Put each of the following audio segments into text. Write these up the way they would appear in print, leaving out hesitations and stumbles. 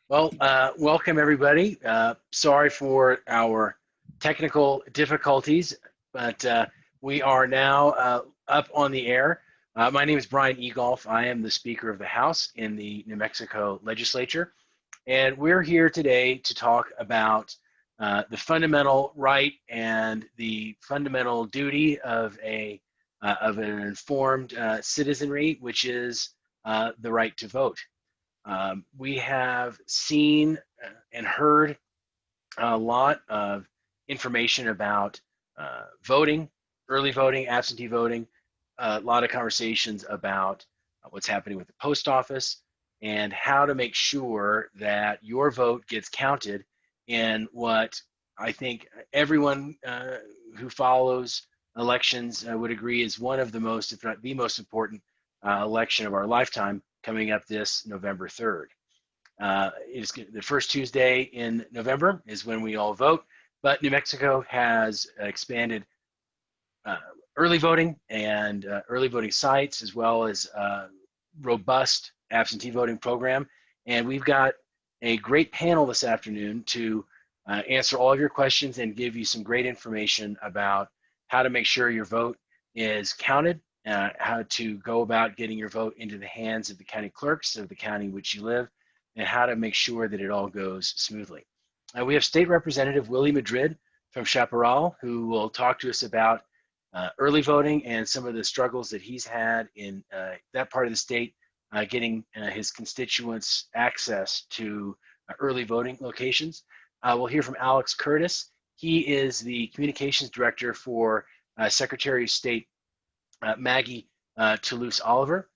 Welcome everybody. Sorry for our technical difficulties, but we are now up on the air. My name is Brian Egolf. I am the Speaker of the House in the New Mexico Legislature, and we're here today to talk about the fundamental right and the fundamental duty of an informed citizenry, which is the right to vote. We have seen and heard a lot of information about voting, early voting, absentee voting, a lot of conversations about what's happening with the post office and how to make sure that your vote gets counted in what I think everyone who follows elections would agree is one of the most, if not the most important election of our lifetime coming up this November 3rd. It's the first Tuesday in November is when we all vote, but New Mexico has expanded uh, early voting and early voting sites, as well as robust absentee voting program. And we've got a great panel this afternoon to answer all of your questions and give you some great information about how to make sure your vote is counted, how to go about getting your vote into the hands of the county clerks of the county in which you live, and how to make sure that it all goes smoothly. We have State Representative Willie Madrid from Chaparral, who will talk to us about early voting and some of the struggles that he's had in that part of the state, getting his constituents access to early voting locations. We'll hear from Alex Curtis. He is the communications director for Secretary of State Maggie Toulouse Oliver.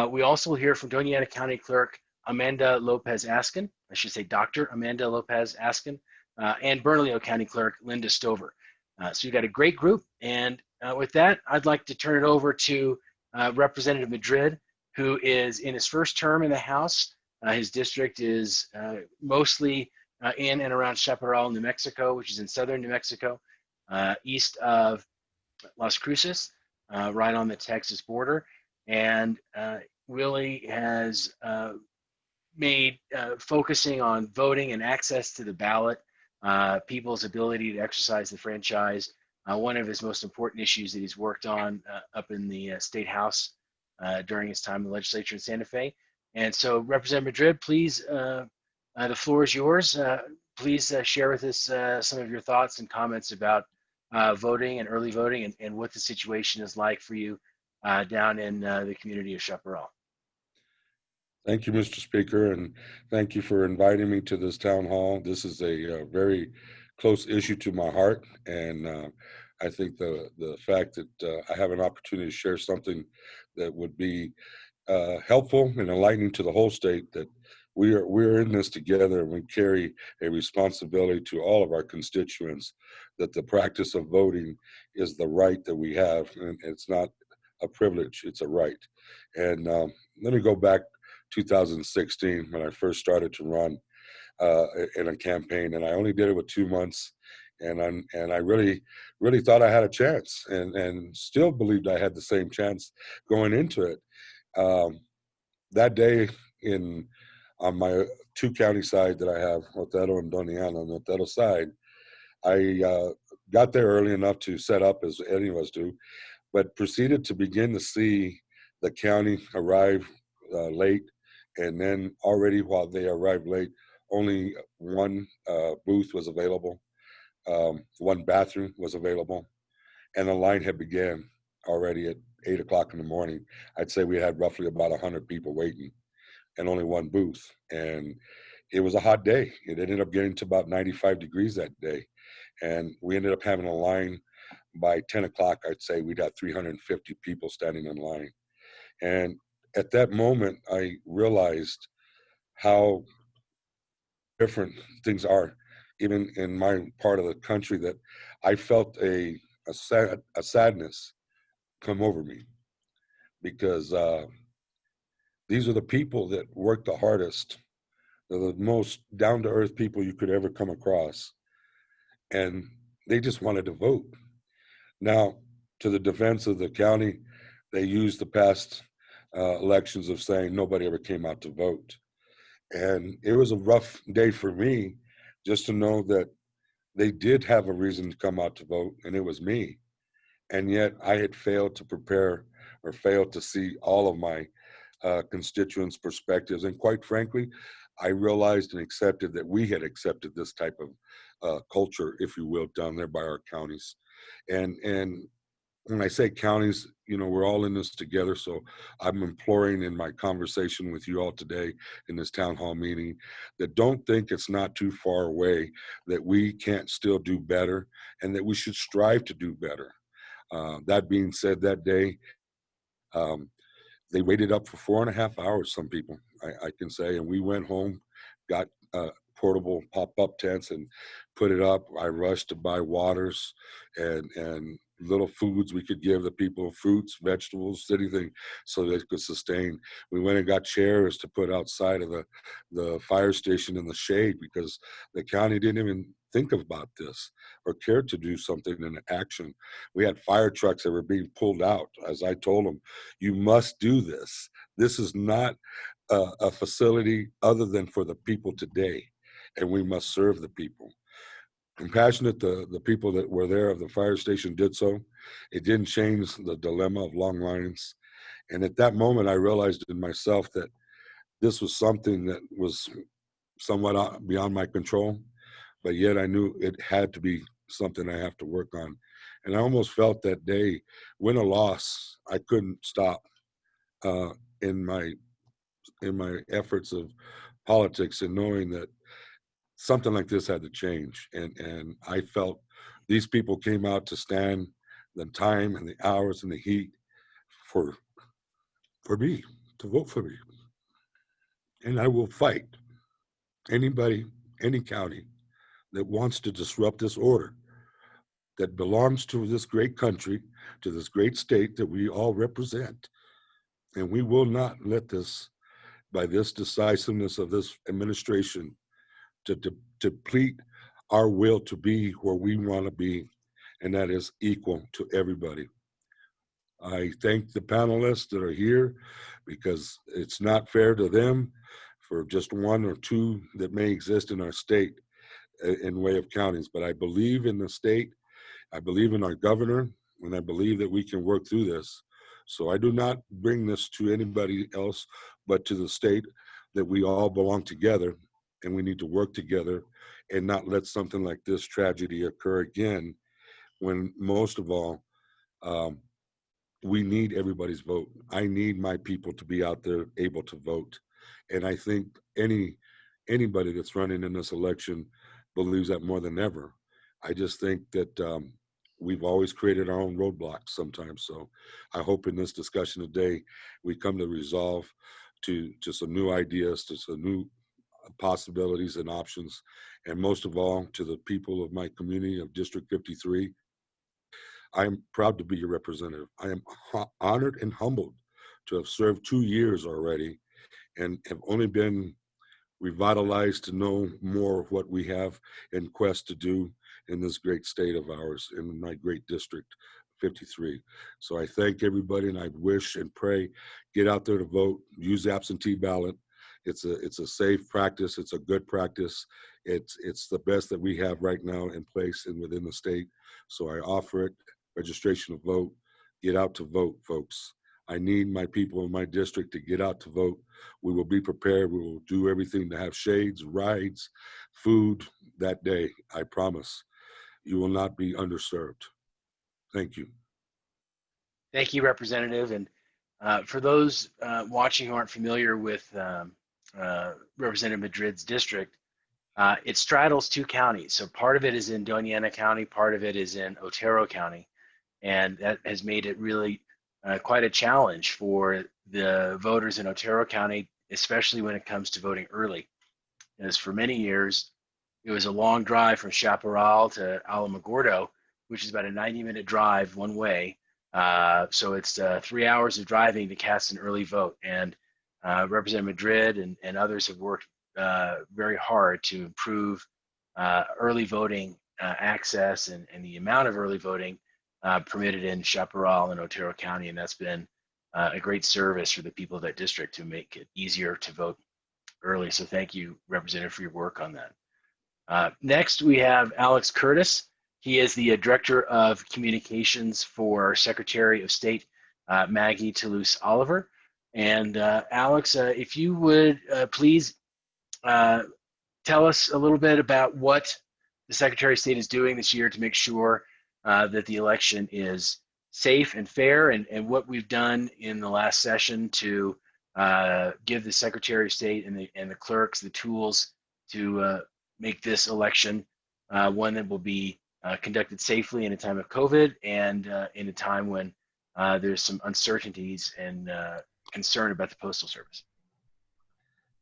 We also will hear from Doña Ana County Clerk Amanda Lopez Askin, I should say Dr. Amanda Lopez Askin, and Bernalillo County Clerk Linda Stover. So you've got a great group. And with that, I'd like to turn it over to Representative Madrid, who is in his first term in the House. His district is mostly in and around Chaparral, New Mexico, which is in southern New Mexico, east of Las Cruces, right on the Texas border. And Willie has made focusing on voting and access to the ballot, people's ability to exercise the franchise, one of his most important issues that he's worked on up in the state house during his time in the legislature in Santa Fe. And so, Representative Madrid, please, the floor is yours. Please share with us some of your thoughts and comments about voting and early voting and what the situation is like for you down in the community of Chaparral. Thank you, Mr. Speaker, and thank you for inviting me to this town hall. This is a very close issue to my heart, and I think the fact that I have an opportunity to share something that would be helpful and enlightening to the whole state, that we're in this together, and we carry a responsibility to all of our constituents, that the practice of voting is the right that we have, and it's not a privilege, it's a right. And let me go back 2016 when I first started to run in a campaign, and I only did it with 2 months, and I really thought I had a chance, and still believed I had the same chance going into it. Um, that day in on my two county side that I have, Otero and Doña Ana, on the Otero side, I got there early enough to set up as any of us do, but proceeded to begin to see the county arrive late, and then already while they arrived late, only one booth was available, one bathroom was available, and the line had began already at 8 o'clock in the morning. I'd say we had roughly about 100 people waiting and only one booth. And it was a hot day. It ended up getting to about 95 degrees that day. And we ended up having a line by 10 o'clock. I'd say we'd have 350 people standing in line. And at that moment, I realized how different things are, even in my part of the country, that I felt a sadness come over me, because these are the people that work the hardest. They're the most down to earth people you could ever come across. And they just wanted to vote. Now, to the defense of the county, they used the past elections of saying nobody ever came out to vote. And it was a rough day for me just to know that they did have a reason to come out to vote, and it was me. And yet I had failed to prepare or failed to see all of my constituents' perspectives. And quite frankly, I realized and accepted that we had accepted this type of culture, if you will, down there by our counties. And when I say counties, we're all in this together. So I'm imploring in my conversation with you all today in this town hall meeting that don't think it's not too far away, that we can't still do better and that we should strive to do better. That being said, that day, um, they waited up for 4.5 hours, some people, I can say, and we went home, got portable pop-up tents and put it up. I rushed to buy waters and little foods we could give the people, fruits, vegetables, anything, so they could sustain. We went and got chairs to put outside of the fire station in the shade because the county didn't even think about this or care to do something in action. We had fire trucks that were being pulled out. As I told them, you must do this. This is not a facility other than for the people today, and we must serve the people. Compassionate, the people that were there of the fire station did so. It didn't change the dilemma of long lines. And at that moment, I realized in myself that this was something that was somewhat beyond my control, but yet I knew it had to be something I have to work on. And I almost felt that day, win or loss, I couldn't stop uh, in my efforts of politics and knowing that something like this had to change. And I felt these people came out to stand the time and the hours and the heat for me, to vote for me. And I will fight anybody, any county that wants to disrupt this order that belongs to this great country, to this great state that we all represent. And we will not let this, by this decisiveness of this administration, to deplete our will to be where we want to be, and that is equal to everybody. I thank the panelists that are here because it's not fair to them for just one or two that may exist in our state in way of counties. But I believe in the state, I believe in our governor, and I believe that we can work through this. So I do not bring this to anybody else but to the state, that we all belong together and we need to work together and not let something like this tragedy occur again, when most of all, um, we need everybody's vote. I need my people to be out there able to vote. And I think anybody that's running in this election believes that more than ever. I just think that we've always created our own roadblocks sometimes. So I hope in this discussion today, we come to resolve to some new ideas, to some new possibilities and options. And most of all, to the people of my community of District 53, I am proud to be your representative. I am honored and humbled to have served 2 years already and have only been revitalized to know more of what we have in quest to do in this great state of ours, in my great district 53. So I thank everybody, and I wish and pray, get out there to vote, use absentee ballot. It's a safe practice. It's a good practice. It's the best that we have right now in place and within the state. So I offer it, registration to vote. Get out to vote, folks. I need my people in my district to get out to vote. We will be prepared. We will do everything to have shades, rides, food that day. I promise. You will not be underserved. Thank you. Thank you, Representative. And for those watching who aren't familiar with Representative Madrid's district, it straddles two counties. So part of it is in Doña Ana County, part of it is in Otero County. And that has made it really quite a challenge for the voters in Otero County, especially when it comes to voting early. As for many years, it was a long drive from Chaparral to Alamogordo, which is about a 90-minute drive one way. So it's 3 hours of driving to cast an early vote. And Representative Madrid and others have worked very hard to improve early voting access and the amount of early voting permitted in Chaparral and Otero County. And that's been a great service for the people of that district to make it easier to vote early. So thank you, Representative, for your work on that. Next, we have Alex Curtis. He is the Director of Communications for Secretary of State Maggie Toulouse Oliver. And Alex, if you would please tell us a little bit about what the Secretary of State is doing this year to make sure that the election is safe and fair, and what we've done in the last session to give the Secretary of State and the clerks the tools to make this election one that will be conducted safely in a time of COVID and in a time when there's some uncertainties and concern about the Postal Service.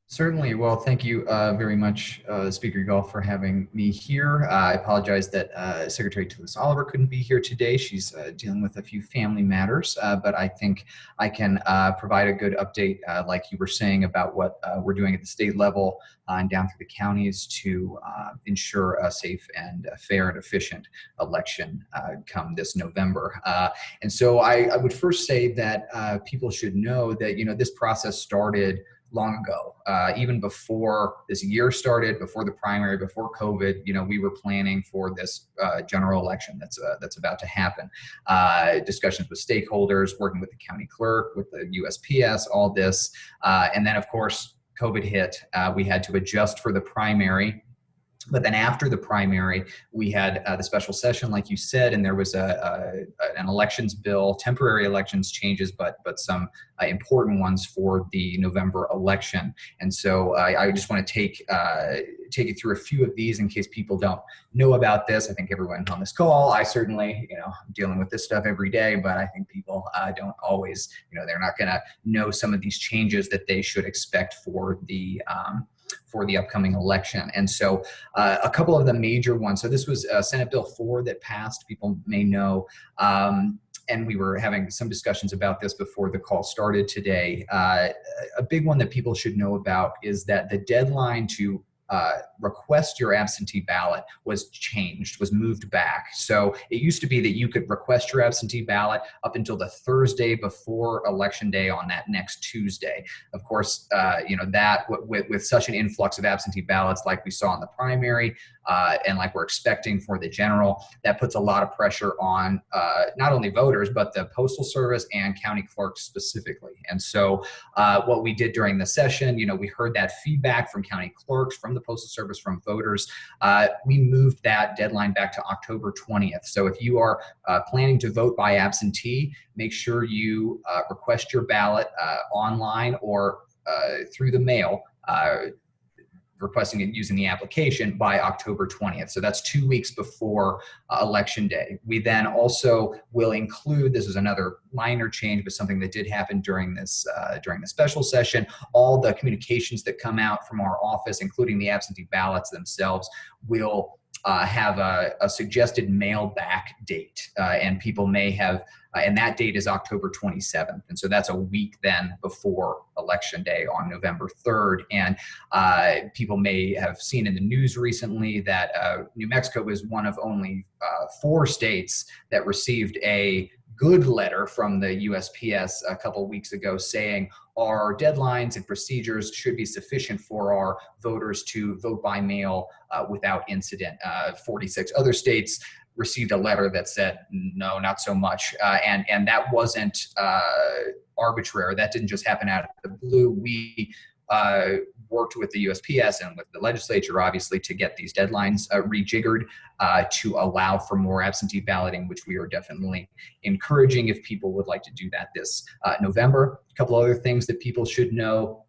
Certainly. Well, thank you very much, Speaker Gall, for having me here. I apologize that Secretary Toulouse Oliver couldn't be here today. She's dealing with a few family matters, but I think I can provide a good update, like you were saying, about what we're doing at the state level and down through the counties to ensure a safe and fair and efficient election come this November. And so I would first say that people should know that, this process started long ago, even before this year started, before the primary, before COVID. We were planning for this general election that's about to happen. Discussions with stakeholders, working with the county clerk, with the USPS, all this, and then of course COVID hit. We had to adjust for the primary. But then after the primary, we had the special session, like you said, and there was an elections bill, temporary elections changes, but some important ones for the November election. And so I just want to take you through a few of these in case people don't know about this. I think everyone on this call, I certainly, I'm dealing with this stuff every day, but I think people don't always, they're not going to know some of these changes that they should expect for the upcoming election. And so a couple of the major ones. So this was Senate Bill 4 that passed, people may know. And we were having some discussions about this before the call started today. A big one that people should know about is that the deadline to request your absentee ballot was moved back. So it used to be that you could request your absentee ballot up until the Thursday before election day on that next Tuesday. Of course, that with such an influx of absentee ballots like we saw in the primary and like we're expecting for the general, that puts a lot of pressure on not only voters, but the Postal Service and county clerks specifically. And so what we did during the session, we heard that feedback from county clerks, from the Postal Service, from voters. We moved that deadline back to October 20th. So if you are planning to vote by absentee, make sure you request your ballot online or through the mail, requesting it using the application by October 20th. So that's 2 weeks before election day. We then also will include, this is another minor change, but something that did happen during the special session, all the communications that come out from our office, including the absentee ballots themselves, will have a suggested mail back date. And people may have, and that date is October 27th. And so that's a week then before election day on November 3rd. And people may have seen in the news recently that New Mexico is one of only 4 states that received a good letter from the USPS a couple of weeks ago saying our deadlines and procedures should be sufficient for our voters to vote by mail without incident. 46 other states received a letter that said, no, not so much. And that wasn't arbitrary. That didn't just happen out of the blue. We worked with the USPS and with the legislature, obviously, to get these deadlines rejiggered to allow for more absentee balloting, which we are definitely encouraging if people would like to do that this November. A couple other things that people should know.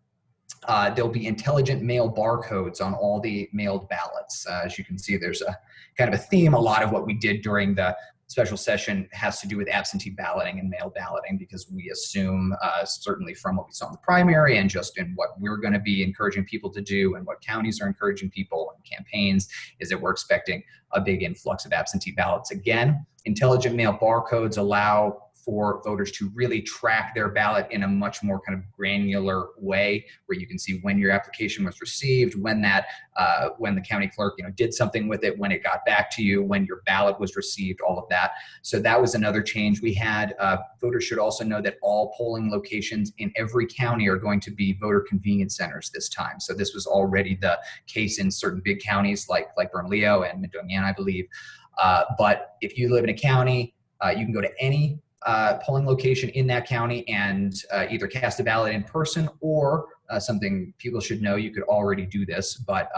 There'll be intelligent mail barcodes on all the mailed ballots. As you can see, there's a kind of a theme. A lot of what we did during the special session has to do with absentee balloting and mail balloting, because we assume, certainly from what we saw in the primary and just in what we're going to be encouraging people to do and what counties are encouraging people and campaigns, is that we're expecting a big influx of absentee ballots. Again, intelligent mail barcodes allow for voters to really track their ballot in a much more kind of granular way, where you can see when your application was received, when the county clerk did something with it, when it got back to you, when your ballot was received, all of that. So that was another change we had. Voters should also know that all polling locations in every county are going to be voter convenience centers this time. So this was already the case in certain big counties like Bernalillo and Medellin, I believe. But if you live in a county, you can go to any polling location in that county and either cast a ballot in person, or something people should know, you could already do this, but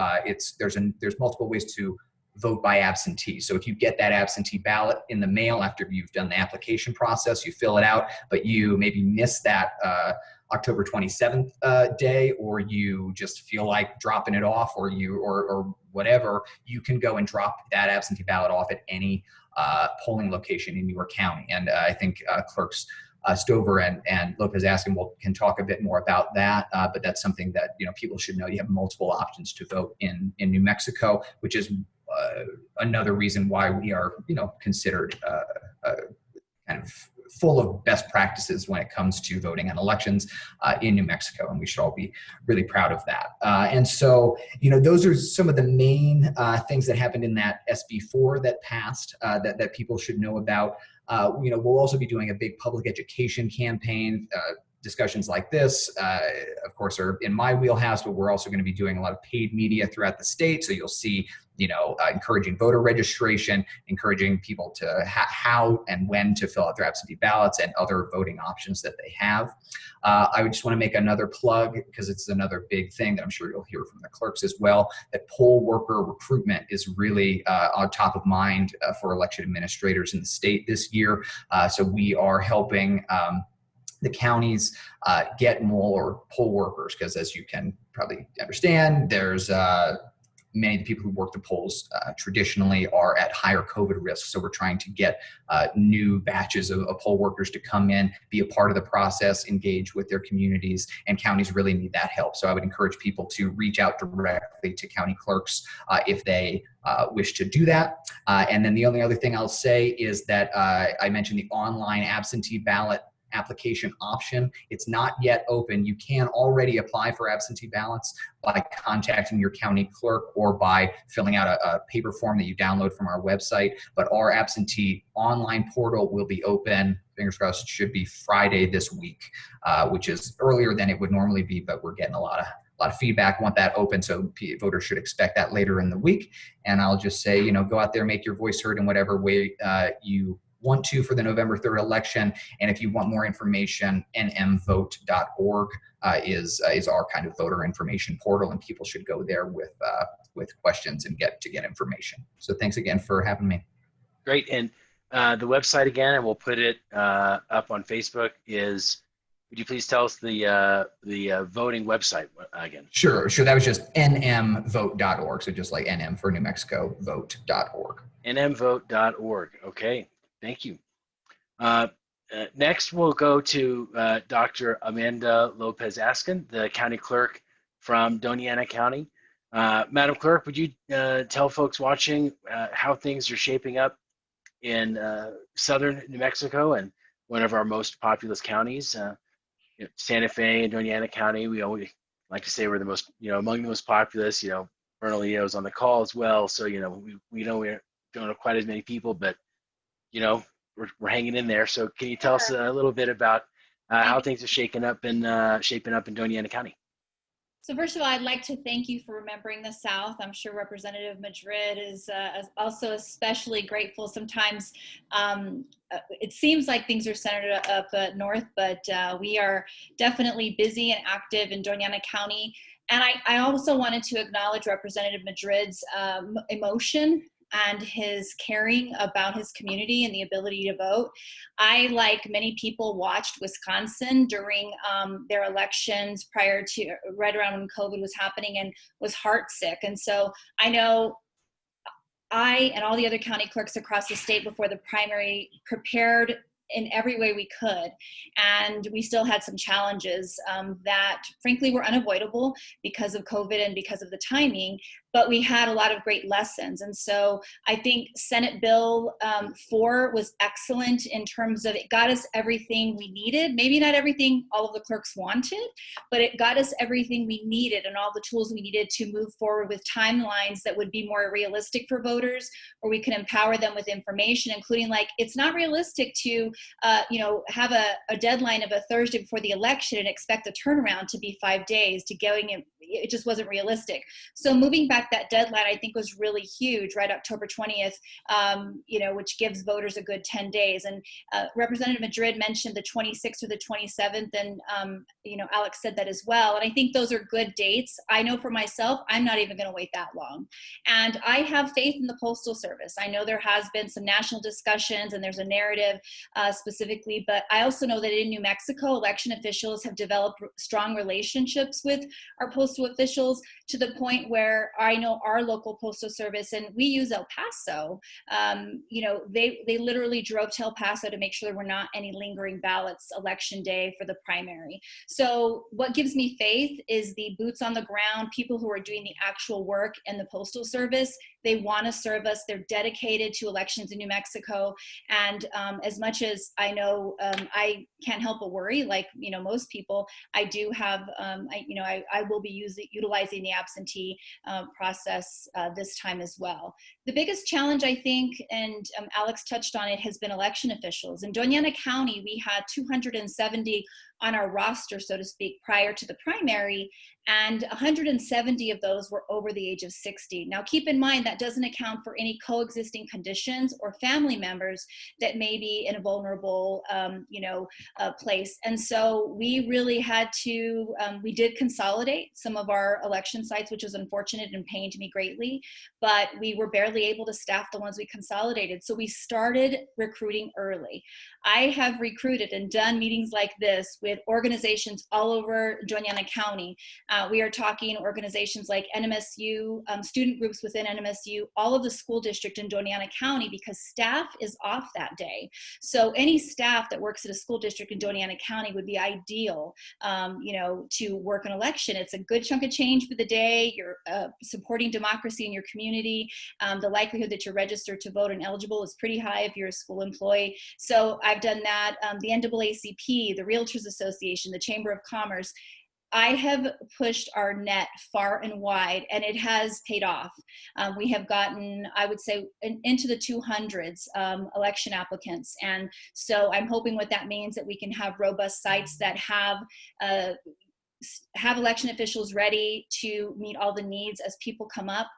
there's multiple ways to vote by absentee. So if you get that absentee ballot in the mail after you've done the application process, you fill it out, but you maybe miss that October 27th day, or you just feel like dropping it off, or whatever, you can go and drop that absentee ballot off at any polling location in your county. And I think clerks Stover and Lopez Askin can talk a bit more about that, but that's something that people should know. You have multiple options to vote in New Mexico, which is another reason why we are considered kind of full of best practices when it comes to voting on elections in New Mexico, and we should all be really proud of that. And so, those are some of the main things that happened in that SB4 that passed that people should know about. We'll also be doing a big public education campaign. Discussions like this, of course, are in my wheelhouse, but we're also going to be doing a lot of paid media throughout the state. So you'll see, encouraging voter registration, encouraging people to how and when to fill out their absentee ballots, and other voting options that they have. I would just want to make another plug, because it's another big thing that I'm sure you'll hear from the clerks as well, that poll worker recruitment is really on top of mind for election administrators in the state this year. So we are helping the counties get more poll workers, because as you can probably understand, there's many of the people who work the polls traditionally are at higher COVID risk. So we're trying to get new batches of poll workers to come in, be a part of the process, engage with their communities, and counties really need that help. So I would encourage people to reach out directly to county clerks if they wish to do that. And then the only other thing I'll say is that I mentioned the online absentee ballot application option. It's not yet open. You can already apply for absentee ballots by contacting your county clerk or by filling out a paper form that you download from our website. But our absentee online portal will be open, fingers crossed, should be Friday this week, which is earlier than it would normally be, but we're getting a lot of feedback, want that open, so voters should expect that later in the week. And I'll just say, go out there, make your voice heard in whatever way you want to for the November 3rd election. And if you want more information, nmvote.org is our kind of voter information portal, and people should go there with questions and get information. So thanks again for having me. Great. And the website again, and we'll put it up on Facebook, is, would you please tell us the voting website again? Sure. That was just nmvote.org. So just like NM for New Mexico, vote.org. nmvote.org. Okay. Thank you. Next, we'll go to Dr. Amanda Lopez Askin, the county clerk from Doña Ana County. Madam Clerk, would you tell folks watching how things are shaping up in southern New Mexico and one of our most populous counties, Santa Fe and Doña Ana County? We always like to say we're the most, among the most populous. Bernalillo is on the call as well, so we know we don't have quite as many people, but we're hanging in there. So can you tell us a little bit about how things are shaping up in Doña Ana County? So first of all, I'd like to thank you for remembering the South. I'm sure Representative Madrid is also especially grateful. Sometimes it seems like things are centered up north, but we are definitely busy and active in Doña Ana County. And I also wanted to acknowledge Representative Madrid's emotion and his caring about his community and the ability to vote. I, like many people, watched Wisconsin during their elections prior to, right around when COVID was happening, and was heartsick. And so I know I and all the other county clerks across the state before the primary prepared in every way we could. And we still had some challenges that frankly were unavoidable because of COVID and because of the timing. but we had a lot of great lessons. And so I think Senate Bill 4 was excellent in terms of it got us everything we needed. Maybe not everything all of the clerks wanted, but it got us everything we needed and all the tools we needed to move forward with timelines that would be more realistic for voters, or we can empower them with information, including like, it's not realistic to have a deadline of a Thursday before the election and expect the turnaround to be 5 days to going in. It just wasn't realistic. So moving back that deadline, I think, was really huge, right? October 20th, which gives voters a good 10 days. And Representative Madrid mentioned the 26th or the 27th, and Alex said that as well. And I think those are good dates. I know for myself, I'm not even going to wait that long. And I have faith in the Postal Service. I know there has been some national discussions and there's a narrative specifically, but I also know that in New Mexico, election officials have developed strong relationships with our postal officials to the point where I know our local postal service, and we use El Paso, they literally drove to El Paso to make sure there were not any lingering ballots election day for the primary. So what gives me faith is the boots on the ground, people who are doing the actual work in the Postal Service. They want to serve us. They're dedicated to elections in New Mexico. And as much as I know I can't help but worry, like most people, I do have, I will be utilizing the absentee process this time as well. The biggest challenge, I think, and Alex touched on it, has been election officials. In Doña Ana County, we had 270 on our roster, so to speak, prior to the primary, and 170 of those were over the age of 60. Now, keep in mind that doesn't account for any coexisting conditions or family members that may be in a vulnerable, place. And so we really had to, we did consolidate some of our election sites, which was unfortunate and pained me greatly, but we were barely able to staff the ones we consolidated. So we started recruiting early. I have recruited and done meetings like this with organizations all over Doña Ana County. We are talking organizations like NMSU, student groups within NMSU, all of the school district in Doña Ana County, because staff is off that day. So any staff that works at a school district in Doña Ana County would be ideal, to work an election. It's a good chunk of change for the day. You're supporting democracy in your community. The likelihood that you're registered to vote and eligible is pretty high if you're a school employee. So I've done that. The NAACP, the Realtors Association, the Chamber of Commerce. I have pushed our net far and wide, and it has paid off. We have gotten, I would say, into the 200s election applicants. And so I'm hoping what that means that we can have robust sites that have election officials ready to meet all the needs as people come up.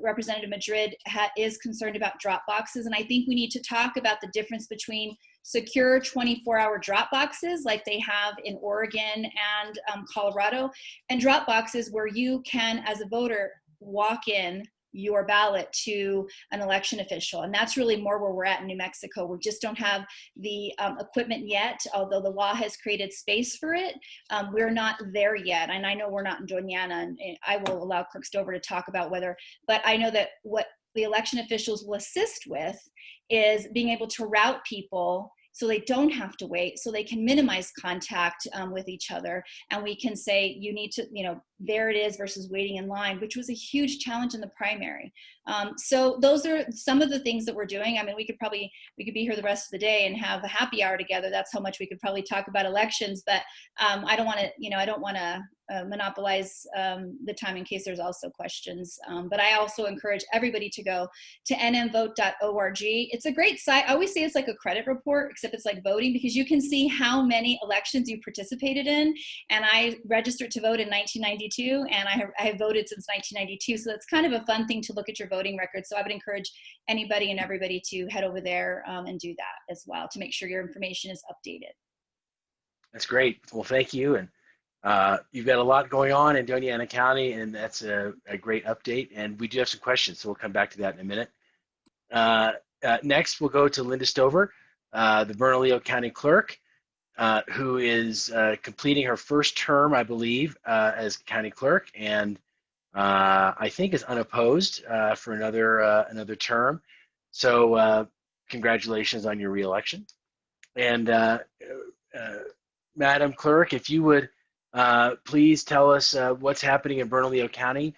Representative Madrid is concerned about drop boxes, and I think we need to talk about the difference between secure 24-hour drop boxes like they have in Oregon and Colorado, and drop boxes where you can, as a voter, walk in your ballot to an election official. And that's really more where we're at in New Mexico. We just don't have the equipment yet, although the law has created space for it. We're not there yet. And I know we're not in Doña Ana, and I will allow Clerk Stover to talk about whether, but I know that what the election officials will assist with is being able to route people so they don't have to wait, so they can minimize contact with each other. And we can say, you need to, there it is versus waiting in line, which was a huge challenge in the primary. So those are some of the things that we're doing. I mean, we could be here the rest of the day and have a happy hour together. That's how much we could probably talk about elections, but I don't want to, monopolize the time in case there's also questions. But I also encourage everybody to go to nmvote.org. It's a great site. I always say it's like a credit report, except it's like voting, because you can see how many elections you participated in. And I registered to vote in 1992, and I have voted since 1992. So that's kind of a fun thing to look at your voting record. So I would encourage anybody and everybody to head over there and do that as well to make sure your information is updated. That's great. Well, thank you. And you've got a lot going on in Doña Ana County, and that's a great update. And we do have some questions, so we'll come back to that in a minute. Next, we'll go to Linda Stover, the Bernalillo County Clerk, who is completing her first term, I believe, as County Clerk, and I think is unopposed for another term. So congratulations on your reelection. And Madam Clerk, if you would please tell us what's happening in Bernalillo County.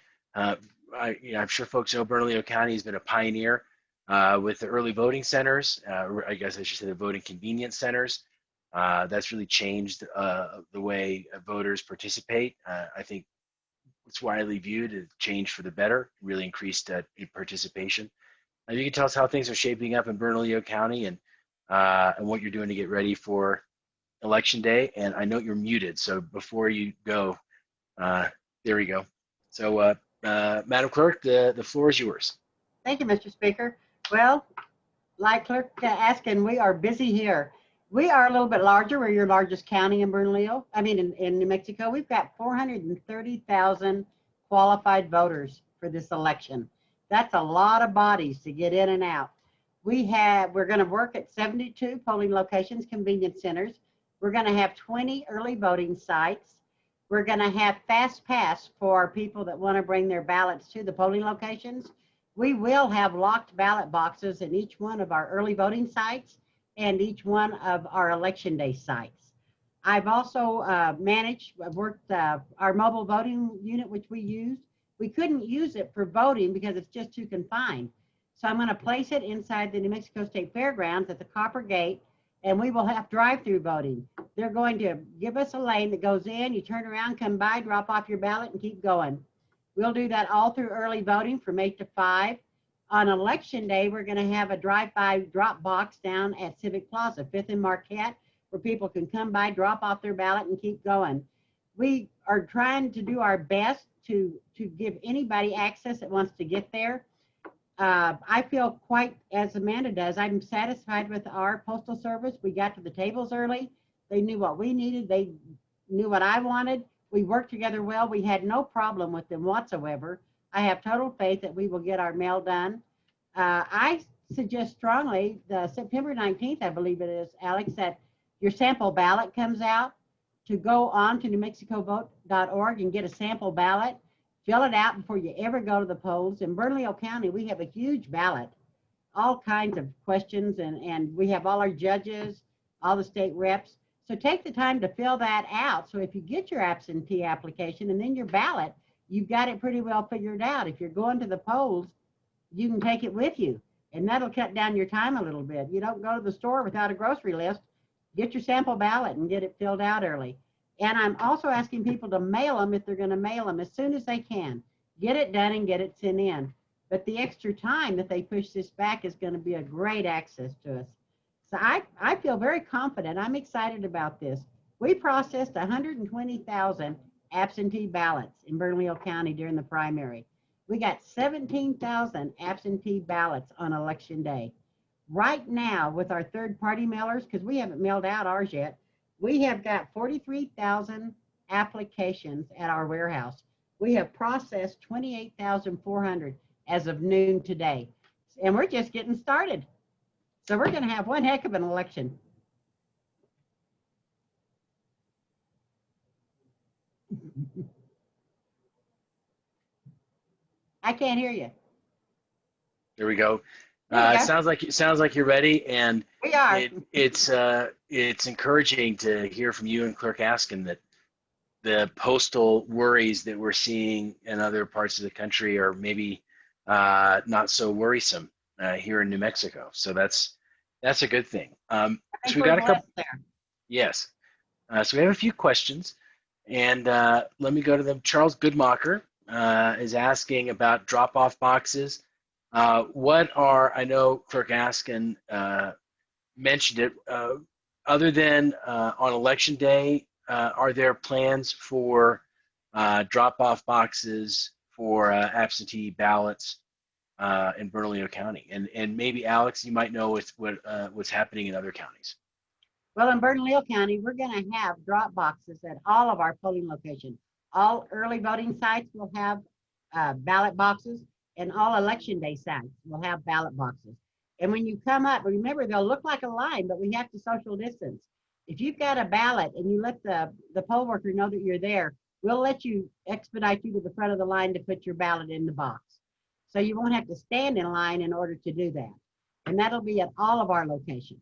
I'm sure folks know Bernalillo County has been a pioneer with the early voting centers. I guess I should say the voting convenience centers. That's really changed the way voters participate. I think it's widely viewed as change for the better, really increased participation. You can tell us how things are shaping up in Bernalillo County and what you're doing to get ready for Election Day. And I know you're muted, so before you go, there we go. So, Madam Clerk, the floor is yours. Thank you, Mr. Speaker. Well, like Clerk Askin, we are busy here. We are a little bit larger. We're your largest county in Bernalillo. I mean, in New Mexico, we've got 430,000 qualified voters for this election. That's a lot of bodies to get in and out. We're going to work at 72 polling locations, convenience centers. We're going to have 20 early voting sites. We're going to have fast pass for people that want to bring their ballots to the polling locations. We will have locked ballot boxes in each one of our early voting sites and each one of our election day sites. I've also worked our mobile voting unit, which we used. We couldn't use it for voting because it's just too confined. So I'm going to place it inside the New Mexico State Fairgrounds at the Copper Gate, and we will have drive-through voting. They're going to give us a lane that goes in, you turn around, come by, drop off your ballot, and keep going. We'll do that all through early voting from 8 to 5. On Election Day, we're going to have a drive-by drop box down at Civic Plaza, 5th and Marquette, where people can come by, drop off their ballot, and keep going. We are trying to do our best to give anybody access that wants to get there. I feel quite as Amanda does. I'm satisfied with our postal service. We got to the tables early. They knew what we needed. They knew what I wanted. We worked together well. We had no problem with them whatsoever. I have total faith that we will get our mail done. I suggest strongly the September 19th, I believe it is, Alex, that your sample ballot comes out, to go on to newmexicovote.org and get a sample ballot. Fill it out before you ever go to the polls. In Bernalillo County, we have a huge ballot, all kinds of questions, and we have all our judges, all the state reps. So take the time to fill that out. So if you get your absentee application and then your ballot, you've got it pretty well figured out. If you're going to the polls, you can take it with you, and that'll cut down your time a little bit. You don't go to the store without a grocery list. Get your sample ballot and get it filled out early. And I'm also asking people to mail them if they're going to mail them as soon as they can. Get it done and get it sent in. But the extra time that they push this back is going to be a great access to us. So I feel very confident. I'm excited about this. We processed 120,000 absentee ballots in Bernalillo County during the primary. We got 17,000 absentee ballots on Election Day. Right now, with our third-party mailers, because we haven't mailed out ours yet, we have got 43,000 applications at our warehouse. We have processed 28,400 as of noon today, and we're just getting started. So we're going to have one heck of an election. I can't hear you. There we go. There we go. Sounds like you're ready, and We are. it's encouraging to hear from you and Clerk Askin that the postal worries that we're seeing in other parts of the country are maybe not so worrisome here in New Mexico. So that's a good thing. So we got a couple there. Yes. So we have a few questions, and let me go to them. Charles Goodmacher is asking about drop-off boxes. I know Clerk Askin mentioned it, other than on Election Day, are there plans for drop-off boxes for absentee ballots in Bernalillo County? And maybe, Alex, you might know what's happening in other counties. Well, in Bernalillo County, we're going to have drop boxes at all of our polling locations. All early voting sites will have ballot boxes, and all Election Day sites will have ballot boxes. And when you come up, remember, they'll look like a line, but we have to social distance. If you've got a ballot and you let the poll worker know that you're there, we'll expedite you to the front of the line to put your ballot in the box. So you won't have to stand in line in order to do that. And that'll be at all of our locations.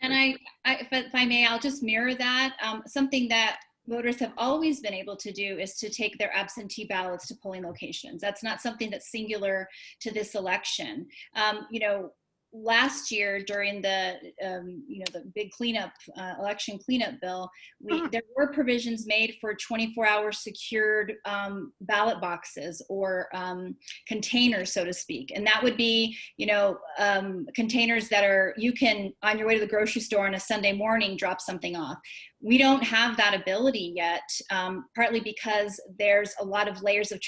And if I may, I'll just mirror that. Something that voters have always been able to do is to take their absentee ballots to polling locations. That's not something that's singular to this election. You know, last year during the the big cleanup election cleanup bill, there were provisions made for 24-hour secured ballot boxes or containers, so to speak, and that would be containers that are, you can on your way to the grocery store on a Sunday morning drop something off. We don't have that ability yet, partly because there's a lot of layers of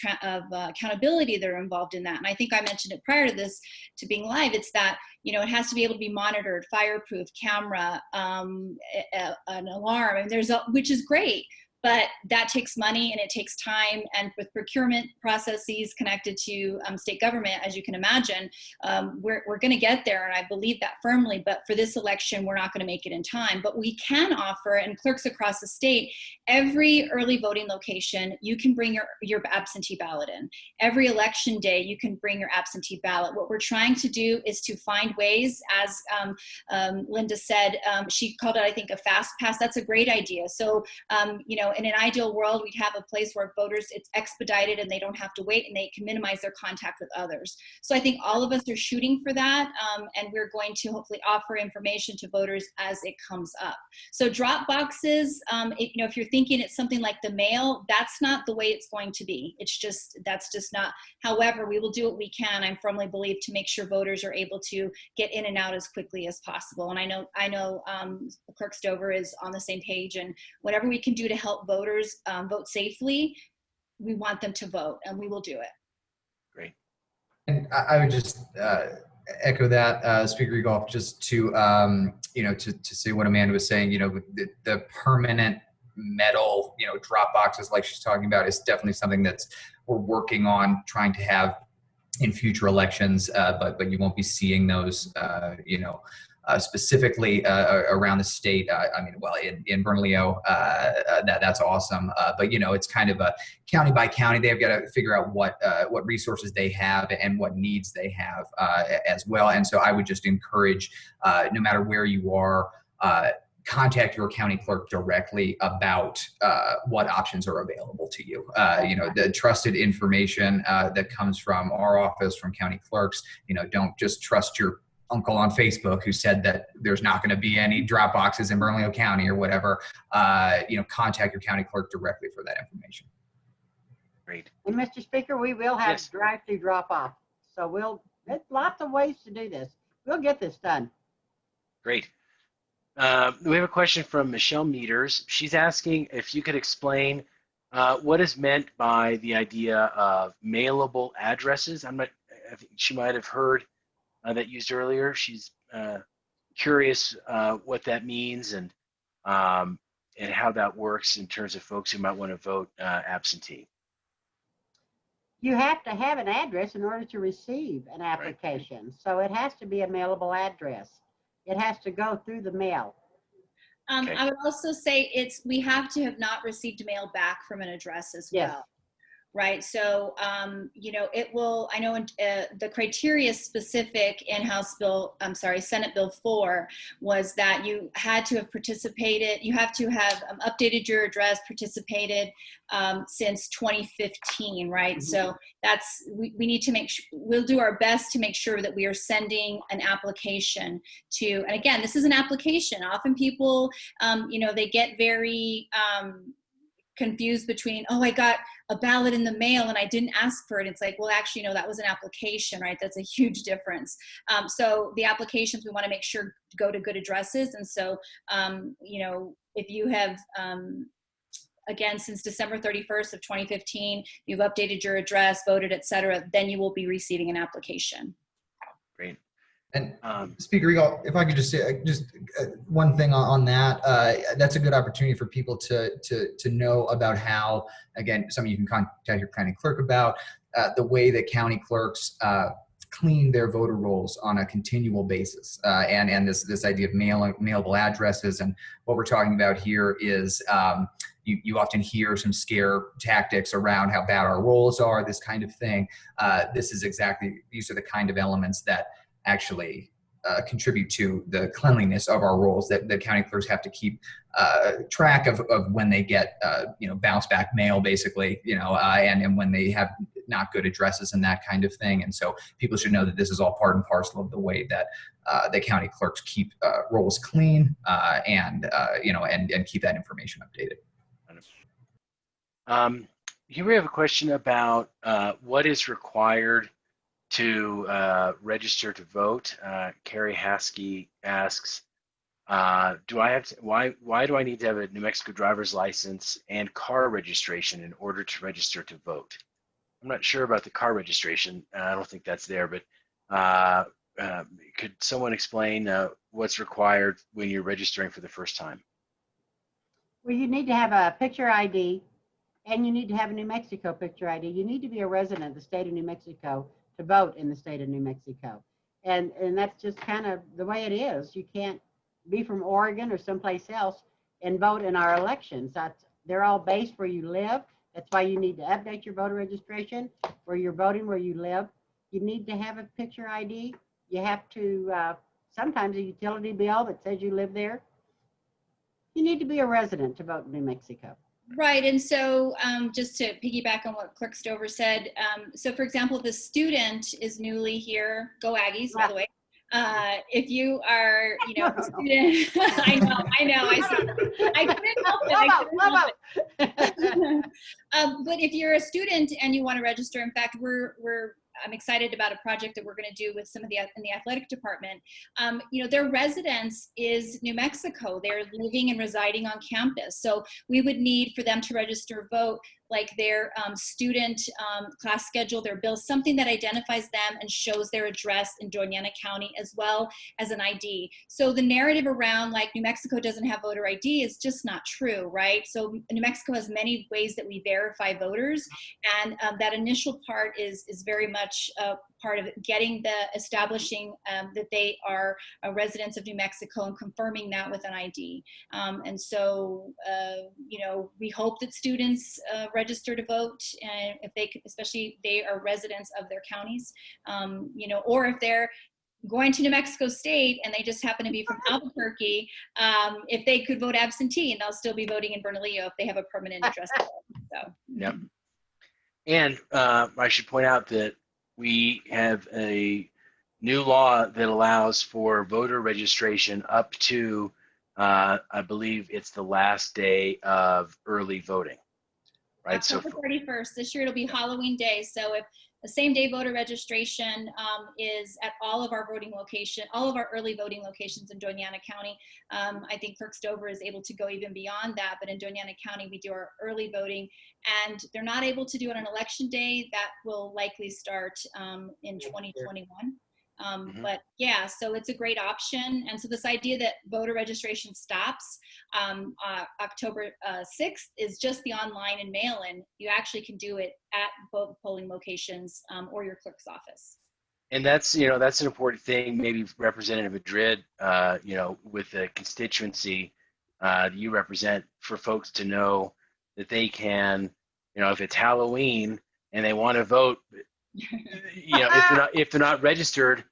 accountability that are involved in that. And I think I mentioned it prior to this, to being live, it's that, it has to be able to be monitored, fireproof, camera, an alarm, and which is great. But that takes money and it takes time, and with procurement processes connected to state government, as you can imagine, we're going to get there, and I believe that firmly. But for this election, we're not going to make it in time. But we can offer, and clerks across the state, every early voting location, you can bring your absentee ballot in. Every election day, you can bring your absentee ballot. What we're trying to do is to find ways, as Linda said, she called it, I think, a fast pass. That's a great idea. So, in an ideal world, we'd have a place where voters, it's expedited and they don't have to wait and they can minimize their contact with others. So I think all of us are shooting for that, and we're going to hopefully offer information to voters as it comes up. So drop boxes, if you're thinking it's something like the mail, that's not the way it's going to be. That's just not. However, we will do what we can, I firmly believe, to make sure voters are able to get in and out as quickly as possible. And I know Clerk Stover is on the same page, and whatever we can do to help voters vote safely, we want them to vote, and we will do it. Great. And I would just echo that, Speaker Egolf, just to to say what Amanda was saying. The permanent metal drop boxes like she's talking about is definitely something that's we're working on trying to have in future elections, but you won't be seeing those specifically around the state. In Bernalillo, that's awesome. But it's kind of a county by county. They've got to figure out what resources they have and what needs they have as well. And so I would just encourage, no matter where you are, contact your county clerk directly about what options are available to you. The trusted information that comes from our office, from county clerks. Don't just trust your uncle on Facebook who said that there's not going to be any drop boxes in Bernalillo County or whatever. Contact your county clerk directly for that information. Great. And Mr. Speaker, we will have Yes. drive-through drop-off. So there's lots of ways to do this. We'll get this done. Great. We have a question from Michelle Meters. She's asking if you could explain what is meant by the idea of mailable addresses. I think she might have heard that used earlier. She's curious what that means and how that works in terms of folks who might want to vote absentee. You have to have an address in order to receive an application. So it has to be a mailable address. It has to go through the mail. Okay. I would also say we have to have not received mail back from an address as Yes. well. Right. So, it will, I know the criteria specific in Senate Bill 4 was that you had to have participated, you have to have updated your address, participated since 2015, right? Mm-hmm. So we need to we'll do our best to make sure that we are sending an application to, and again, this is an application. Often people, they get very, confused between, oh, I got a ballot in the mail and I didn't ask for it. It's like, well, actually, no, that was an application, right? That's a huge difference. So the applications, we want to make sure go to good addresses. And so, if you have, again, since December 31st of 2015, you've updated your address, voted, et cetera, then you will be receiving an application. Great. And Speaker Egolf, if I could just say one thing on that, that's a good opportunity for people to know about how, again, some of you can contact your county clerk about the way that county clerks clean their voter rolls on a continual basis, and this idea of mailable addresses. And what we're talking about here is you often hear some scare tactics around how bad our rolls are, this kind of thing. These are the kind of elements that actually contribute to the cleanliness of our rolls, that the county clerks have to keep track of when they get bounce back mail, basically, and when they have not good addresses and that kind of thing. And so people should know that this is all part and parcel of the way that the county clerks keep rolls clean and keep that information updated. Here we have a question about what is required to register to vote. Carrie Haskey asks, why do I need to have a New Mexico driver's license and car registration in order to register to vote? I'm not sure about the car registration. I don't think that's there, but could someone explain what's required when you're registering for the first time? Well, you need to have a picture ID, and you need to have a New Mexico picture ID. You need to be a resident of the state of New Mexico to vote in the state of New Mexico. And that's just kind of the way it is. You can't be from Oregon or someplace else and vote in our elections. They're all based where you live. That's why you need to update your voter registration where you're voting, where you live. You need to have a picture ID. You have to, sometimes a utility bill that says you live there. You need to be a resident to vote in New Mexico. Right, and so just to piggyback on what Clerk Stover said, so for example, if a student is newly here, go Aggies, by the way. If you are, a student, I know, I couldn't help it. But if you're a student and you want to register, in fact, I'm excited about a project that we're going to do with some of in the athletic department. Their residence is New Mexico. They're living and residing on campus. So we would need for them to register vote, like their student class schedule, their bill, something that identifies them and shows their address in Doñana County, as well as an ID. So the narrative around like New Mexico doesn't have voter ID is just not true, right? So New Mexico has many ways that we verify voters, and that initial part is very much part of establishing that they are residents of New Mexico and confirming that with an ID. And so, we hope that students register to vote, and if they, especially they are residents of their counties, or if they're going to New Mexico State and they just happen to be from Albuquerque, if they could vote absentee and they'll still be voting in Bernalillo if they have a permanent address. So. Yep. And I should point out that we have a new law that allows for voter registration up to, I believe it's the last day of early voting, right? October 31st. This year it'll be Halloween Day. So if the same day voter registration is at all of our early voting locations in Doñana County. I think Clerk Stover is able to go even beyond that, but in Doñana County, we do our early voting, and they're not able to do it on election day. That will likely start in 2021. But yeah, so it's a great option. And so this idea that voter registration stops October 6th is just the online and mail-in. You actually can do it at both polling locations or your clerk's office. And that's an important thing. Maybe Representative Madrid, with the constituency that you represent, for folks to know that they can, if it's Halloween and they want to vote, if they're not registered,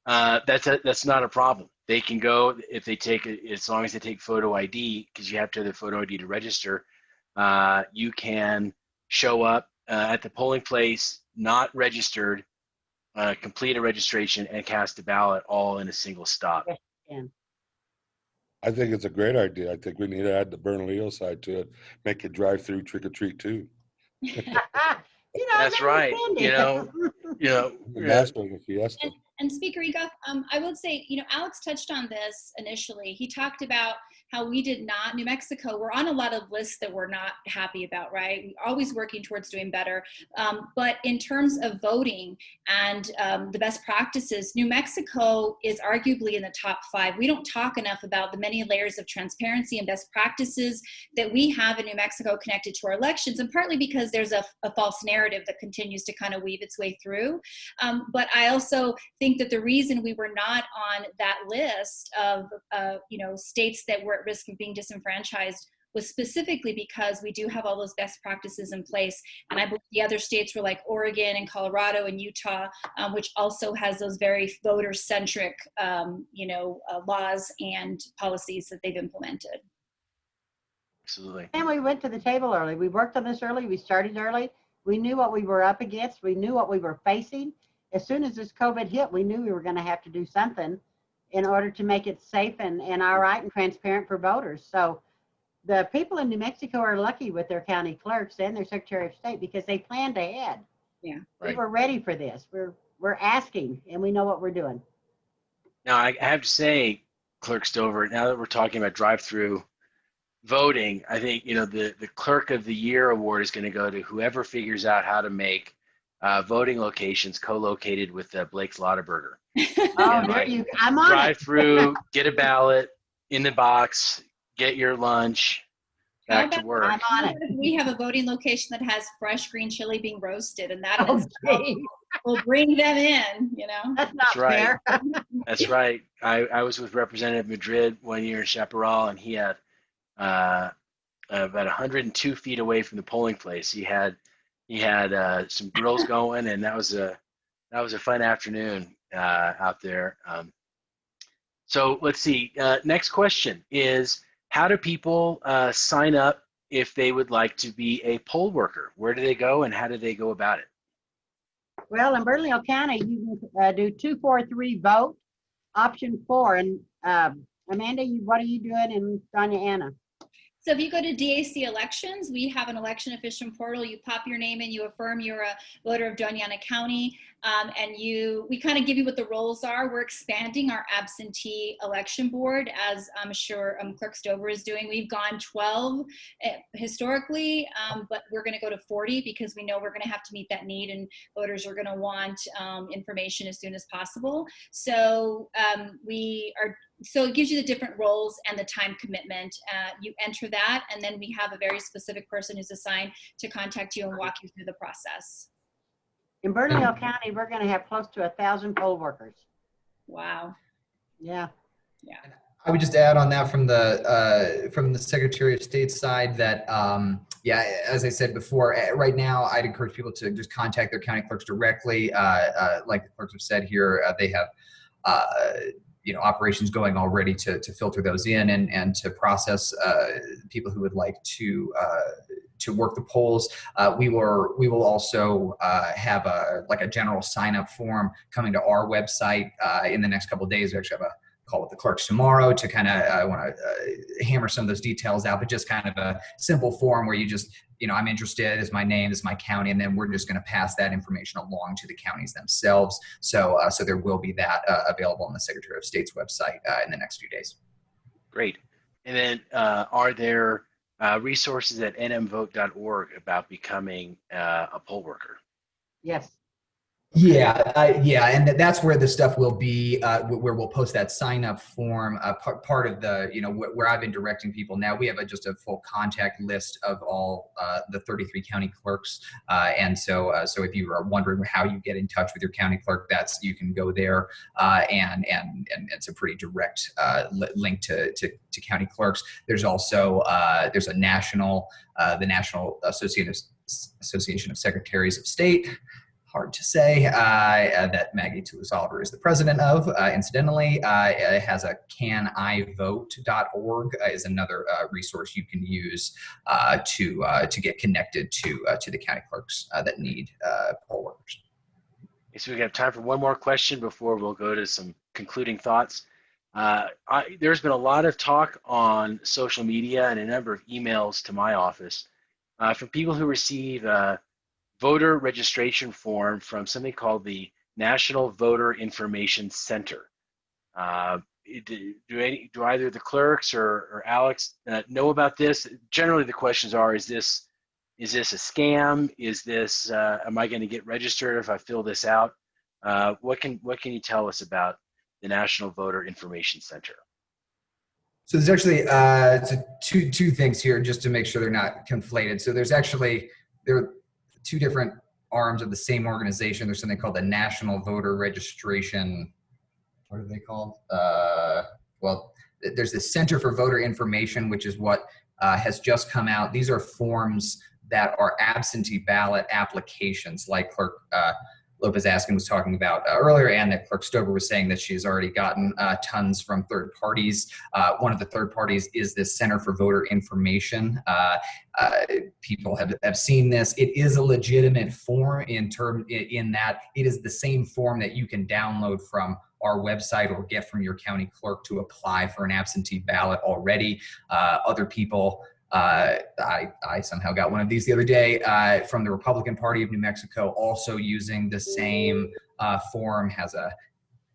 that's not a problem. They can go if they take it, as long as they take photo ID, because you have to have the photo ID to register. You can show up at the polling place, not registered, complete a registration, and cast a ballot all in a single stop. Yeah. I think it's a great idea. I think we need to add the Bernalillo side to it, make it drive-through trick-or-treat too. That's right. The master of the fiesta. And Speaker Egoff, I would say, Alex touched on this initially. He talked about how we did not, New Mexico, we're on a lot of lists that we're not happy about, right? We're always working towards doing better. But in terms of voting and the best practices, New Mexico is arguably in the top 5. We don't talk enough about the many layers of transparency and best practices that we have in New Mexico connected to our elections, and partly because there's a false narrative that continues to kind of weave its way through. But I also think that the reason we were not on that list of states that were at risk of being disenfranchised was specifically because we do have all those best practices in place. And I believe the other states were like Oregon and Colorado and Utah, which also has those very voter-centric, laws and policies that they've implemented. Absolutely. And we went to the table early. We worked on this early. We started early. We knew what we were up against. We knew what we were facing. As soon as this COVID hit, we knew we were going to have to do something in order to make it safe and all right and transparent for voters. So the people in New Mexico are lucky with their county clerks and their Secretary of State because they planned ahead. Yeah. We Right. were ready for this. We're asking and we know what we're doing. Now, I have to say, Clerk Stover, now that we're talking about drive-through voting, I think, the Clerk of the Year award is going to go to whoever figures out how to make voting locations co-located with Blake's Lotaburger. Oh, Yeah, there like, you, I'm on Drive it. through, get a ballot in the box, get your lunch, How back to about- work. I'm on it. We have a voting location that has fresh green chili being roasted, and that Oh, in itself gee. will bring them in, That's not That's right. fair. That's right. I was with Representative Madrid one year in Chaparral, and he had about 102 feet away from the polling place. He had some grills going, and that was a fun afternoon out there. So let's see. Next question is, how do people sign up if they would like to be a poll worker? Where do they go, and how do they go about it? Well, in Bernalillo County, you can do 243 vote, option 4. And Amanda, what are you doing? And Sonia Anna? So if you go to DAC elections, we have an election official portal. You pop your name in, you affirm you're a voter of Doña Ana County, and we kind of give you what the roles are. We're expanding our absentee election board, as I'm sure Clerk Stover is doing. We've gone 12 historically, but we're going to go to 40 because we know we're going to have to meet that need, and voters are going to want information as soon as possible. So so it gives you the different roles and the time commitment. You enter that, and then we have a very specific person who's assigned to contact you and walk you through the process. In Bernalillo County, we're going to have close to 1,000 poll workers. Wow. Yeah. Yeah. I would just add on that from the Secretary of State side that, as I said before, right now I'd encourage people to just contact their county clerks directly. Like the clerks have said here, they have operations going already to filter those in and to process people who would like to work the polls. We will also have a general sign up form coming to our website in the next couple of days. We actually have a call with the clerks tomorrow to kind of, I want to hammer some of those details out, but just kind of a simple form where you just, I'm interested, is my name, is my county, and then we're just going to pass that information along to the counties themselves. So there will be that available on the Secretary of State's website in the next few days. Great. And then are there resources at nmvote.org about becoming a poll worker? Yes. Yeah, and that's where the stuff will be, where we'll post that sign up form. Part of the, where I've been directing people now. We have just a full contact list of all the 33 county clerks, and so if you are wondering how you get in touch with your county clerk, you can go there, and it's a pretty direct link to county clerks. There's also there's a national the National Association of Secretaries of State. Hard to say, that Maggie Toulouse-Oliver is the president of. Incidentally, it has a canivote.org is another resource you can use to get connected to the county clerks that need poll workers. Okay, so we have time for one more question before we'll go to some concluding thoughts. There's been a lot of talk on social media and a number of emails to my office from people who receive voter registration form from something called the National Voter Information Center. Do either the clerks or Alex know about this? Generally, the questions are: Is this a scam? Is this am I going to get registered if I fill this out? What can you tell us about the National Voter Information Center? So there's actually two things here, just to make sure they're not conflated. So there are two different arms of the same organization. There's something called the National Voter Registration. What are they called? Well, there's the Center for Voter Information, which is what has just come out. These are forms that are absentee ballot applications, like Clerk Lopez Askin was talking about earlier, and that Clerk Stover was saying that she's already gotten tons from third parties. One of the third parties is this Center for Voter Information. People have seen this. It is a legitimate form in that it is the same form that you can download from our website or get from your county clerk to apply for an absentee ballot already. Other people, I somehow got one of these the other day from the Republican Party of New Mexico, also using the same form.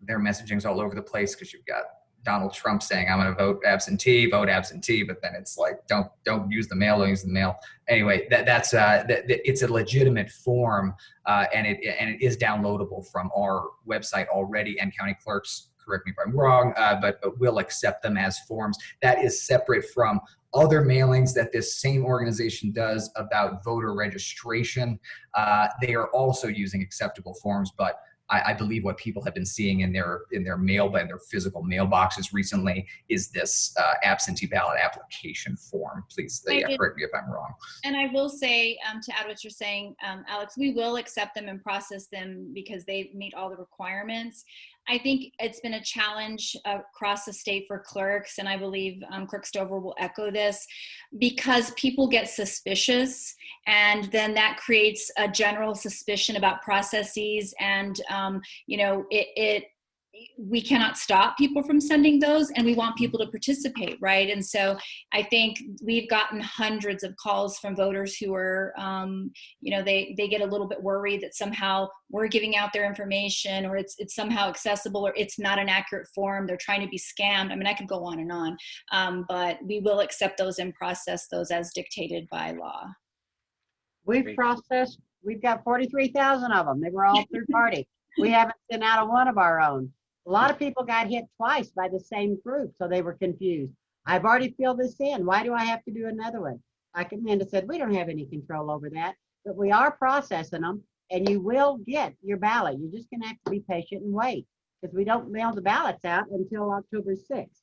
Their messaging's all over the place because you've got Donald Trump saying, I'm going to vote absentee, but then it's like, don't use the mail, don't use the mail. Anyway, it's a legitimate form, and it is downloadable from our website already, and county clerks, correct me if I'm wrong, but will accept them as forms. That is separate from other mailings that this same organization does about voter registration. They are also using acceptable forms, but I believe what people have been seeing in their their physical mailboxes recently is this absentee ballot application form. Please, correct me if I'm wrong. And I will say, to add what you're saying, Alex, we will accept them and process them because they meet all the requirements. I think it's been a challenge across the state for clerks, and I believe Clerk Stover will echo this, because people get suspicious, and then that creates a general suspicion about processes, and we cannot stop people from sending those, and we want people to participate, right? And so I think we've gotten hundreds of calls from voters who are, they get a little bit worried that somehow we're giving out their information, or it's somehow accessible, or it's not an accurate form. They're trying to be scammed. I mean, I could go on and on, but we will accept those and process those as dictated by law. We've got 43,000 of them. They were all third party. We haven't sent out one of our own. A lot of people got hit twice by the same group, so they were confused. I've already filled this in. Why do I have to do another one? Like Amanda said, we don't have any control over that, but we are processing them, and you will get your ballot. You're just going to have to be patient and wait, because we don't mail the ballots out until October 6th.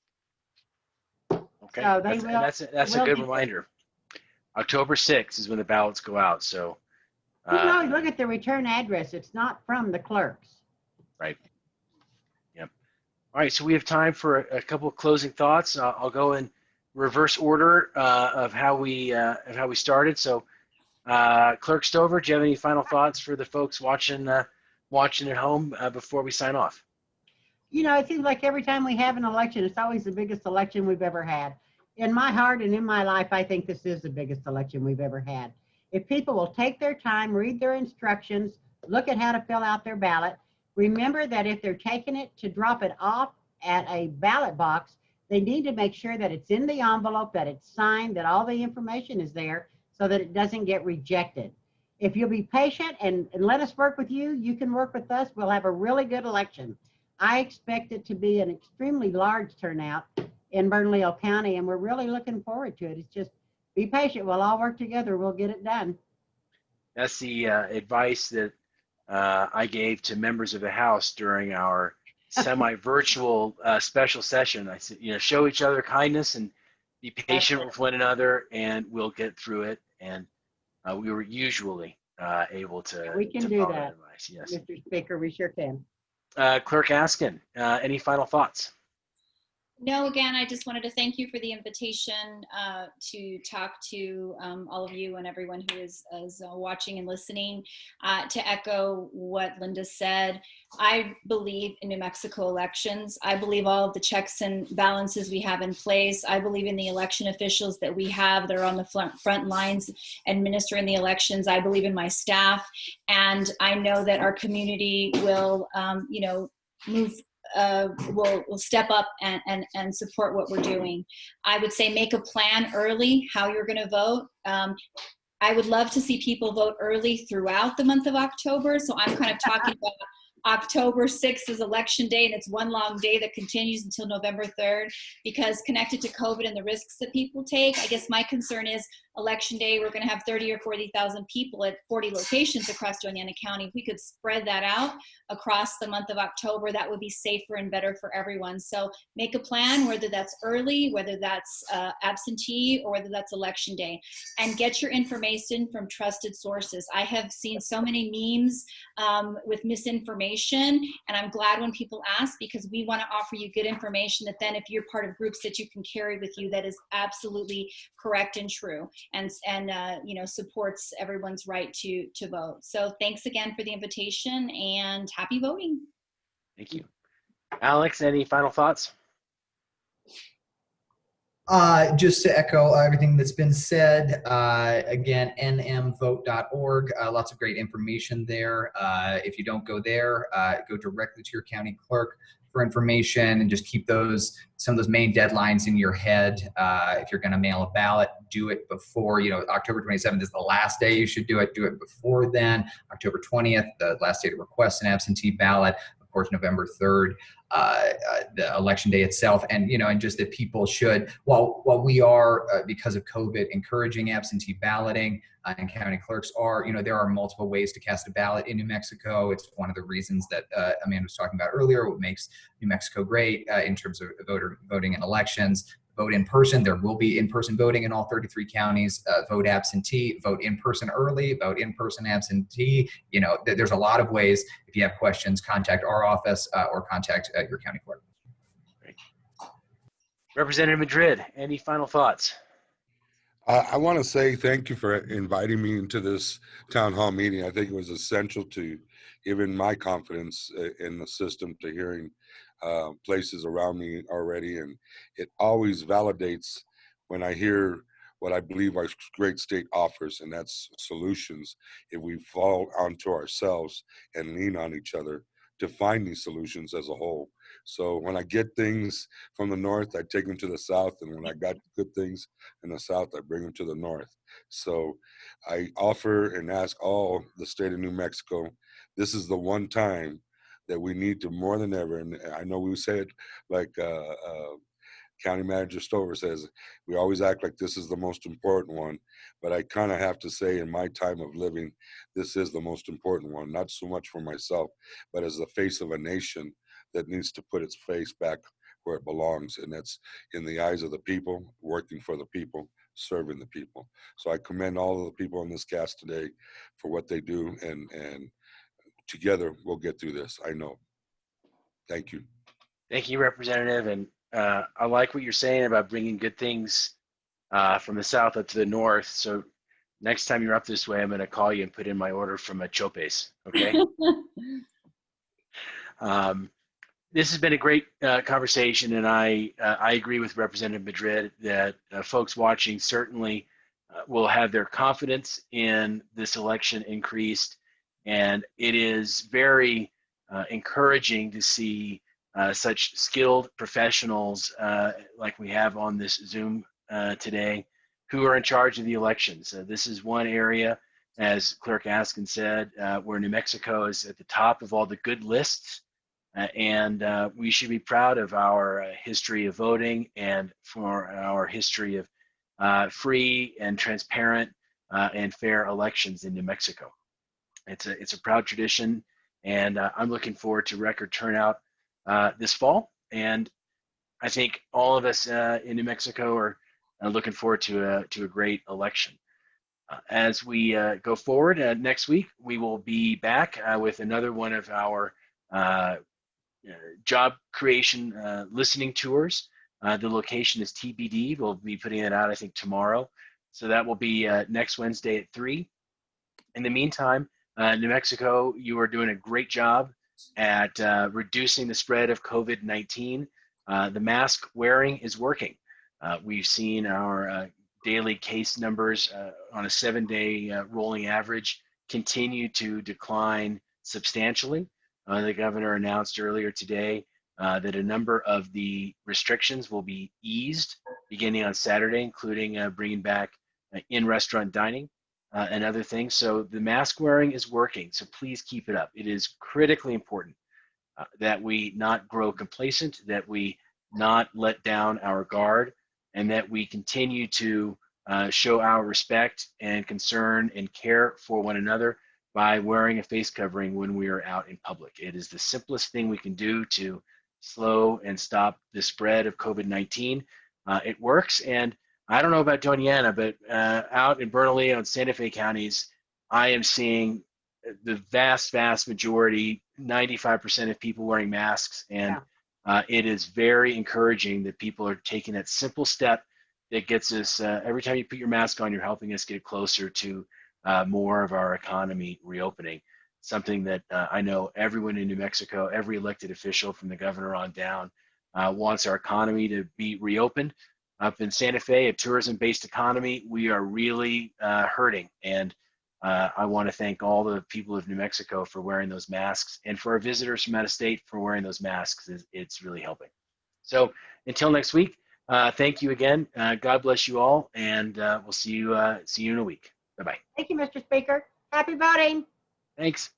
Okay, So that's a good reminder. October 6th is when the ballots go out. So you can always look at the return address. It's not from the clerks. Right. Yep. All right. So we have time for a couple of closing thoughts. I'll go in reverse order of how we started. So, Clerk Stover, do you have any final thoughts for the folks watching at home before we sign off? It seems like every time we have an election, it's always the biggest election we've ever had. In my heart and in my life, I think this is the biggest election we've ever had. If people will take their time, read their instructions, look at how to fill out their ballot, remember that if they're taking it to drop it off at a ballot box, they need to make sure that it's in the envelope, that it's signed, that all the information is there so that it doesn't get rejected. If you'll be patient and let us work with you, you can work with us. We'll have a really good election. I expect it to be an extremely large turnout in Bernalillo County, and we're really looking forward to it. It's just be patient. We'll all work together. We'll get it done. That's the advice that I gave to members of the House during our semi-virtual special session. I said, show each other kindness and be patient with one another, and we'll get through it. And we were usually able to. We can do that. Advice. Yes, Mr. Speaker, we sure can. Clerk Askin, any final thoughts? No, again, I just wanted to thank you for the invitation to talk to all of you and everyone who is watching and listening. To echo what Linda said, I believe in New Mexico elections. I believe all of the checks and balances we have in place. I believe in the election officials that we have that are on the front lines administering the elections. I believe in my staff, and I know that our community will, will step up and support what we're doing. I would say make a plan early how you're going to vote. I would love to see people vote early throughout the month of October. So I'm kind of talking about October 6th is election day, and it's one long day that continues until November 3rd, because connected to COVID and the risks that people take, I guess my concern is election day, we're going to have 30 or 40,000 people at 40 locations across Doña Ana County. If we could spread that out across the month of October, that would be safer and better for everyone. So make a plan, whether that's early, whether that's absentee, or whether that's election day, and get your information from trusted sources. I have seen so many memes with misinformation, and I'm glad when people ask, because we want to offer you good information that then if you're part of groups that you can carry with you, that is absolutely correct and true, and you know, supports everyone's right to vote. So thanks again for the invitation, and happy voting. Thank you. Alex, any final thoughts? Just to echo everything that's been said, again, nmvote.org, lots of great information there. If you don't go there, go directly to your county clerk for information, and just keep some of those main deadlines in your head. If you're going to mail a ballot, do it before, October 27th is the last day you should do it. Do it before then. October 20th, the last day to request an absentee ballot. Of course, November 3rd. The election day itself, and and just that people should, while we are because of COVID encouraging absentee balloting, and county clerks are, there are multiple ways to cast a ballot in New Mexico. It's one of the reasons that Amanda was talking about earlier, what makes New Mexico great in terms of voting in elections. Vote in person. There will be in-person voting in all 33 counties. Vote absentee, vote in person early, vote in person absentee. There's a lot of ways. If you have questions, contact our office or contact your county clerk. Great. Representative Madrid, any final thoughts? I want to say thank you for inviting me into this town hall meeting. I think it was essential to giving my confidence in the system, to hearing places around me already. And it always validates when I hear what I believe our great state offers, and that's solutions. If we fall onto ourselves and lean on each other to find these solutions as a whole. So when I get things from the north, I take them to the south, and when I got good things in the south, I bring them to the north. So I offer and ask all the state of New Mexico, this is the one time that we need to, more than ever, and I know we said, like County Manager Stover says, we always act like this is the most important one, but I kind of have to say, in my time of living, this is the most important one, not so much for myself, but as the face of a nation that needs to put its face back where it belongs, and that's in the eyes of the people, working for the people, serving the people. So I commend all of the people in this cast today for what they do, and together we'll get through this, I know. Thank you. Thank you, Representative. And I like what you're saying about bringing good things from the south up to the north. So next time you're up this way, I'm going to call you and put in my order from a Chopes. Okay. This has been a great conversation, and I agree with Representative Madrid that folks watching certainly will have their confidence in this election increased, and it is very encouraging to see such skilled professionals like we have on this Zoom today, who are in charge of the elections. This is one area, as Clerk Askin said, where New Mexico is at the top of all the good lists. And we should be proud of our history of voting, and for our history of free and transparent and fair elections in New Mexico. It's a proud tradition, and I'm looking forward to record turnout this fall. And I think all of us in New Mexico are looking forward to a great election. As we go forward next week, we will be back with another one of our job creation listening tours. The location is TBD. We'll be putting it out, I think, tomorrow. So that will be next Wednesday at 3. In the meantime, New Mexico, you are doing a great job at reducing the spread of COVID-19. The mask wearing is working. We've seen our daily case numbers on a 7-day rolling average continue to decline substantially. The governor announced earlier today that a number of the restrictions will be eased beginning on Saturday, including bringing back in-restaurant dining and other things. So the mask wearing is working, so please keep it up. It is critically important that we not grow complacent, that we not let down our guard, and that we continue to show our respect and concern and care for one another by wearing a face covering when we are out in public. It is the simplest thing we can do to slow and stop the spread of COVID-19. It works, and I don't know about Doña Ana, but out in Bernalillo and Santa Fe counties, I am seeing the vast majority, 95% of people wearing masks, and it is very encouraging that people are taking that simple step that gets us, every time you put your mask on, you're helping us get closer to more of our economy reopening. Something that I know everyone in New Mexico, every elected official from the governor on down, wants our economy to be reopened. Up in Santa Fe, a tourism-based economy, we are really hurting. And I want to thank all the people of New Mexico for wearing those masks, and for our visitors from out of state for wearing those masks. It's really helping. So until next week, thank you again. God bless you all, and we'll see you in a week. Bye-bye. Thank you, Mr. Speaker. Happy voting. Thanks.